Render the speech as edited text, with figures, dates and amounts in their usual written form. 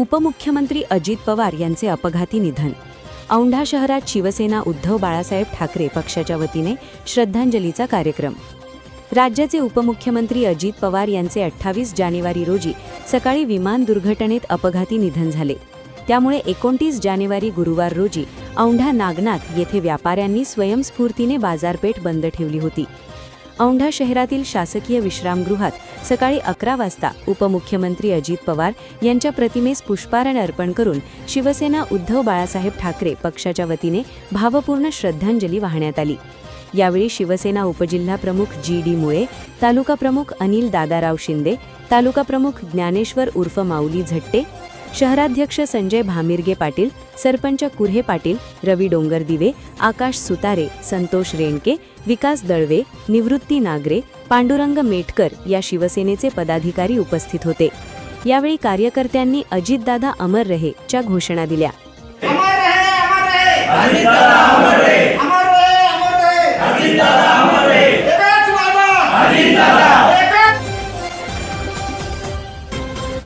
उपमुख्यमंत्री अजित पवार यांचे अपघाती निधन। औंढा शहरात शिवसेना उद्धव बाळासाहेब ठाकरे पक्षाच्या वतीने श्रद्धांजलीचा कार्यक्रम। राज्याचे उपमुख्यमंत्री अजित पवार यांचे 28 जानेवारी रोजी सकाळी विमान दुर्घटनेत अपघाती निधन झाले। त्यामुळे 29 जानेवारी गुरुवार रोजी औंढा नागनाथ येथे व्यापाऱ्यांनी स्वयंस्फूर्तीने बाजारपेठ बंद ठेवली होती। औंढा शहरातील शासकीय विश्रामगृहात सकाळी 11 वाजता उपमुख्यमंत्री अजित पवार यांच्या प्रतिमेस पुष्पहार अर्पण करून शिवसेना उद्धव बाळासाहेब ठाकरे पक्षाच्या वतीने भावपूर्ण श्रद्धांजली वाहण्यात आली। यावेळी शिवसेना उपजिल्हा प्रमुख जी.डी. मुळे, तालुका प्रमुख अनिल दादाराव शिंदे, तालुका प्रमुख ज्ञानेश्वर उर्फ माऊली झट्टे, शहराध्यक्ष संजय भामिर्गे पाटील, सरपंच कुऱ्हे पाटील, रवी डोंगरदिवे, आकाश सुतारे, संतोष रेणके, विकास दळवे, निवृत्ती नागरे, पांडुरंग मेटकर या शिवसेनेचे पदाधिकारी उपस्थित होते। यावेळी कार्यकर्त्यांनी अजितदादा अमर रहे च्या घोषणा दिल्या। अमर रहे, अमर रहे।